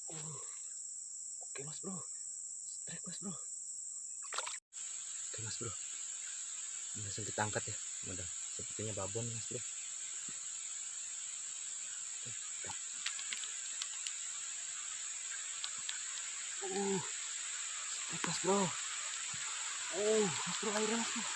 Uh, oke mas bro, strike mas bro. Oke mas bro, langsung kita angkat ya. Udah sepertinya babon mas bro. Strike mas bro. Mas bro, airnya mas bro.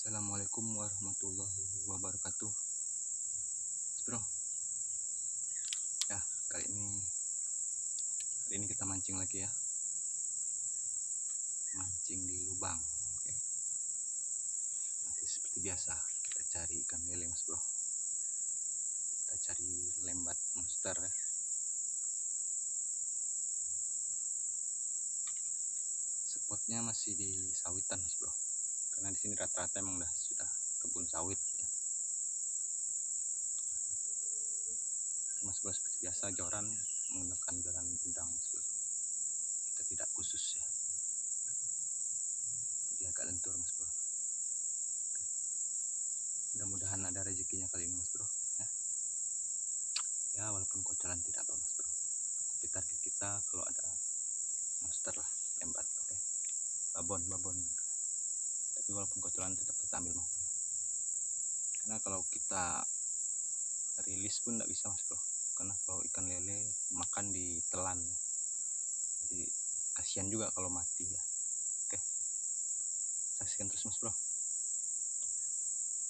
Assalamualaikum warahmatullahi wabarakatuh. Mas bro, ya hari ini kita mancing lagi ya. Mancing di lubang. Oke. Masih seperti biasa kita cari ikan lele mas bro. Kita cari lembat monster ya. Spotnya masih di sawitan mas bro, karena di sini rata-rata emang sudah kebun sawit ya. Oke, mas bro, seperti biasa joran menggunakan joran udang mas bro. Kita tidak khusus ya, dia agak lentur mas bro. Oke. Mudah-mudahan ada rezekinya kali ini mas bro ya. Ya walaupun kocoran tidak apa mas bro, tapi target kita kalau ada monster lah, lembat. Oke. Babon, tapi walaupun kocoran tetap kita ambil mas bro, karena kalau kita rilis pun tidak bisa mas bro, karena kalau ikan lele makan ditelan ya. Jadi kasihan juga kalau mati ya. Oke, saksikan terus mas bro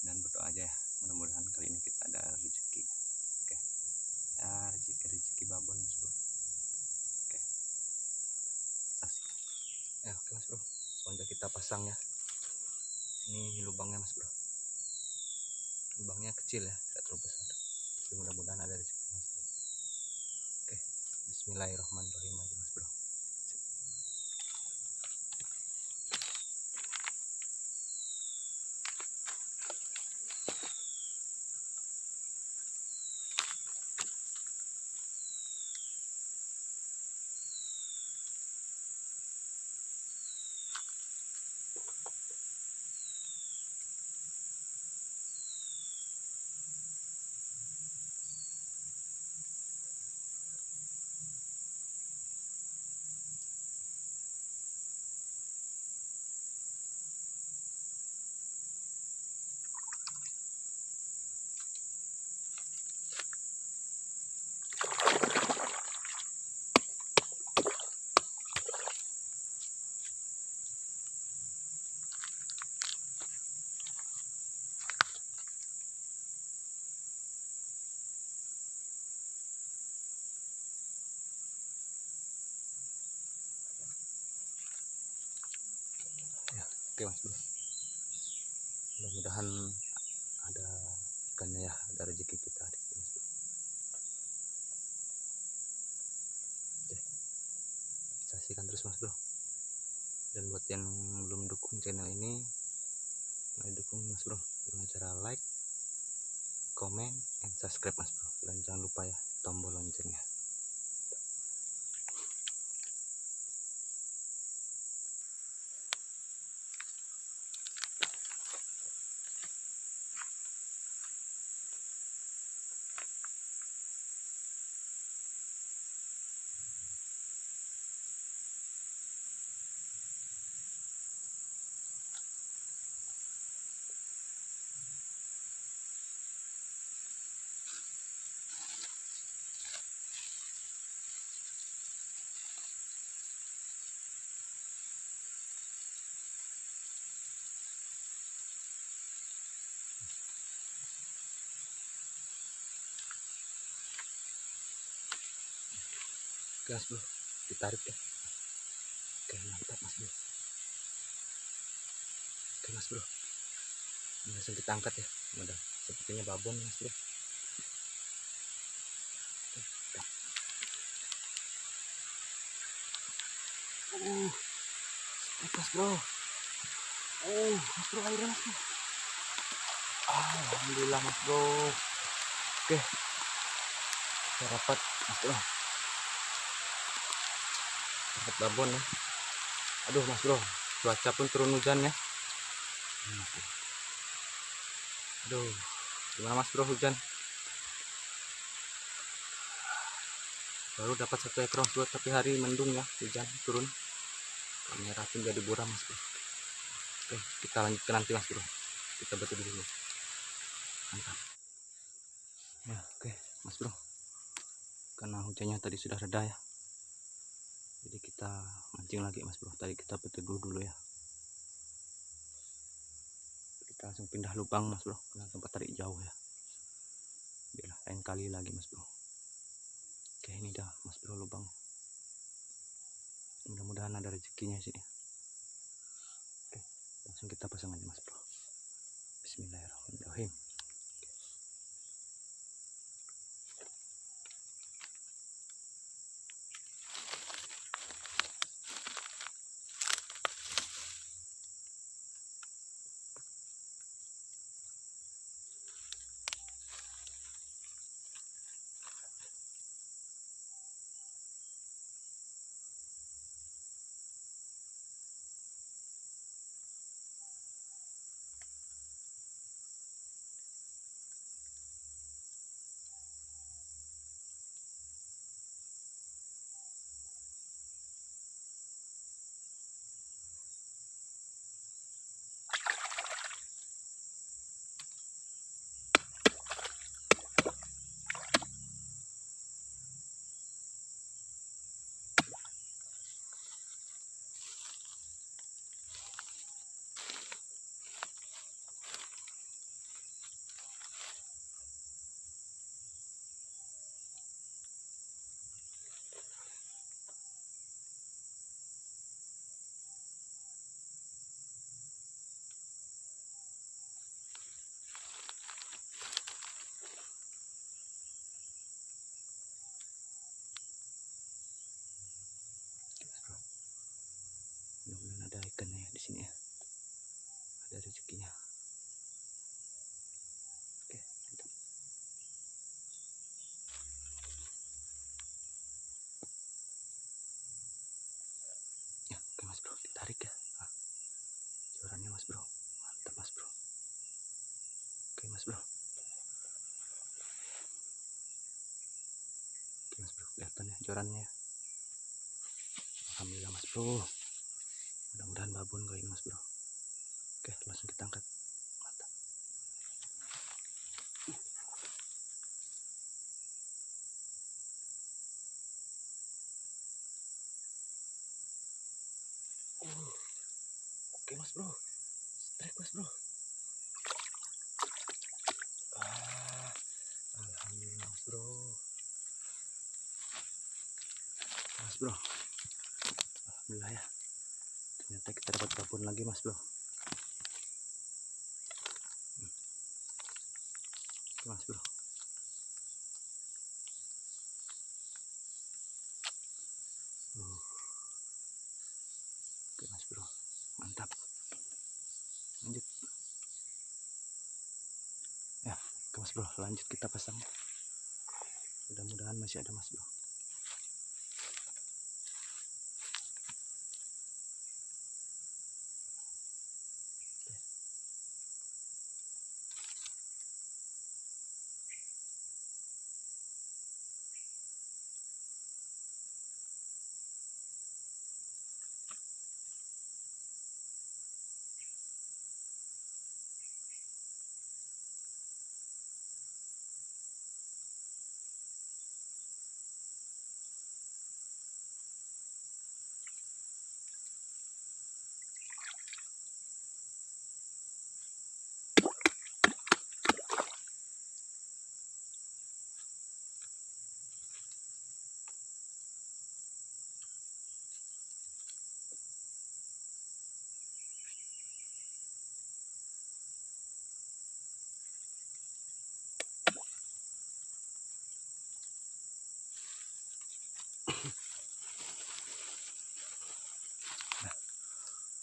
dan berdoa aja ya, mudah-mudahan kali ini kita ada rezeki. Oke ya, rezeki babon mas bro. Oke, saksikan ya. Oke mas bro, selanjutnya kita pasang ya. Ini lubangnya mas bro, lubangnya kecil ya, tidak terlalu besar, tapi mudah-mudahan ada rezeki mas bro. Oke, bismillahirrahmanirrahim aja mas bro. Oke mas bro, mudah-mudahan ada ikannya ya, ada rezeki kita di sini mas bro. Oke, saksikan terus mas bro, dan buat yang belum dukung channel ini, mari dukung mas bro dengan cara like, comment, and subscribe mas bro, dan jangan lupa ya tombol loncengnya. Oke mas bro, ditarik ya. Oke, mantap mas bro. Oke mas bro, langsung kita angkat ya. Udah sepertinya babon mas bro. Strike mas bro. Mas bro, airnya mas bro. Alhamdulillah mas bro. Oke, kita dapat mas bro, dapat babon ya. Aduh mas bro, cuaca pun turun hujan ya. Aduh, gimana mas bro, hujan? Baru dapat 1 ekor mas bro, tapi hari mendung ya, hujan turun. Kamera pun jadi buram mas bro. Oke, kita lanjutkan nanti mas bro. Kita betul dulu. Mantap. Ya, oke mas bro. Karena hujannya tadi sudah reda ya. Jadi kita mancing lagi mas bro. Tadi kita berteduh dulu ya. Kita langsung pindah lubang mas bro, karena tempat tarik jauh ya. Biar lain kali lagi mas bro. Oke, ini dah mas bro lubang. Mudah-mudahan ada rezekinya sini. Oke, langsung kita pasang aja mas bro. Bismillahirrahmanirrahim. Mudah-mudahan ada ikannya ya di sini ya. Ada rezekinya. Oke, mantap. Ya, oke mas bro, ditarik ya. Jorannya mas bro, mantap mas bro. Oke mas bro. Oke mas bro, kelihatan ya jorannya. Alhamdulillah mas bro. Mudah-mudahan babon kali ini mas bro. Oke, langsung kita angkat. Mantap. Oke mas bro, strike mas bro. Alhamdulillah mas bro. Mas bro, alhamdulillah ya. Ternyata kita dapat babon lagi mas bro. Oke mas bro. Oke mas bro, mantap. Lanjut ya. Oke mas bro, lanjut kita pasang. Mudah-mudahan masih ada mas bro.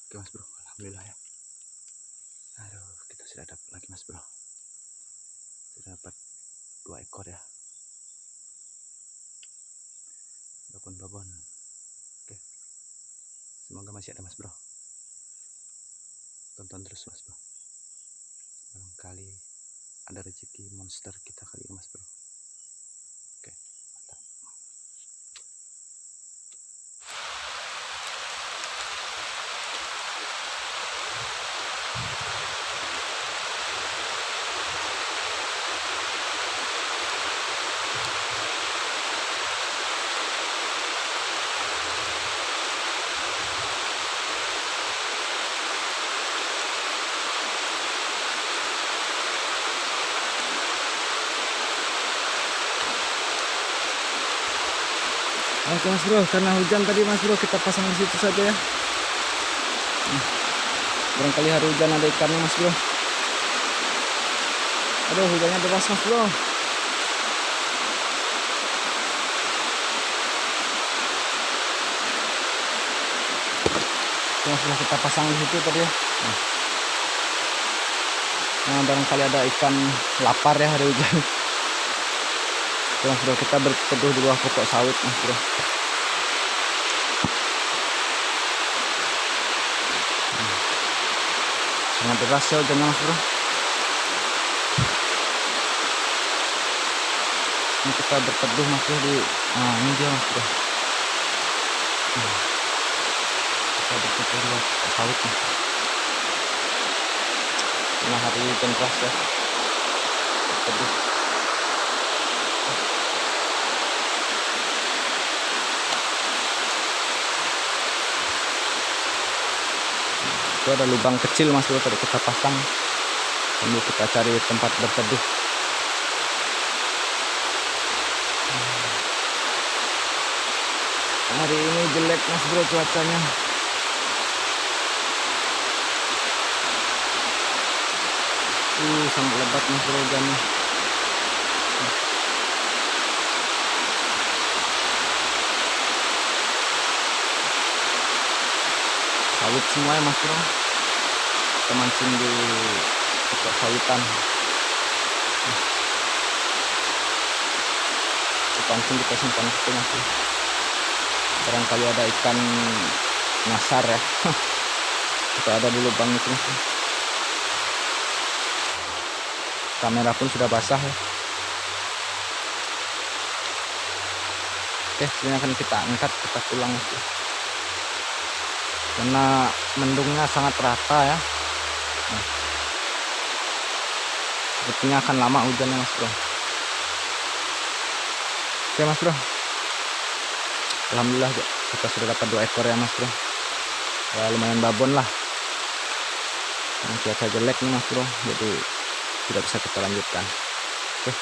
Oke mas bro, alhamdulillah ya. sudah dapat lagi mas bro, sudah dapat 2 ekor ya, babon. Oke, semoga masih ada mas bro, tonton terus mas bro, barangkali ada rezeki monster kita kali ini mas bro. Oke, mantap. Oke mas bro, karena hujan tadi mas bro, kita pasang di situ saja ya. Barangkali hari hujan ada ikannya mas bro. Aduh, hujannya deras mas bro. Oke mas bro, kita pasang di situ tadi ya. Nah, barangkali ada ikan lapar ya hari hujan. Oke mas bro, kita berteduh di bawah pokok sawit mas bro. Sangat deras ya hujannya mas bro. Ini kita berteduh mas bro di, nah ini dia mas bro. Kita berteduh di bawah pokok sawit nih. Nah, hari hujan deras ya. Berteduh. Itu ada lubang kecil mas bro, tadi kita pasang sambil kita cari tempat berteduh. Hari ini jelek mas bro cuacanya. Sangat lebat mas bro hujannya. Sawit semua ya mas bro, kita mancing di pokok sawitan. Kita pancing, kita simpan situ mas bro, barangkali ada ikan nyasar ya. Atau ada di lubang itu mas bro. Kamera pun sudah basah ya. Oke, ini akan kita angkat, kita pulang mas bro, karena mendungnya sangat rata ya. Nah, sepertinya akan lama hujannya mas bro. Oke mas bro, alhamdulillah kita sudah dapat 2 ekor ya mas bro. Ya, lumayan babon lah. Cuaca jelek nih mas bro, jadi tidak bisa kita lanjutkan. Oke.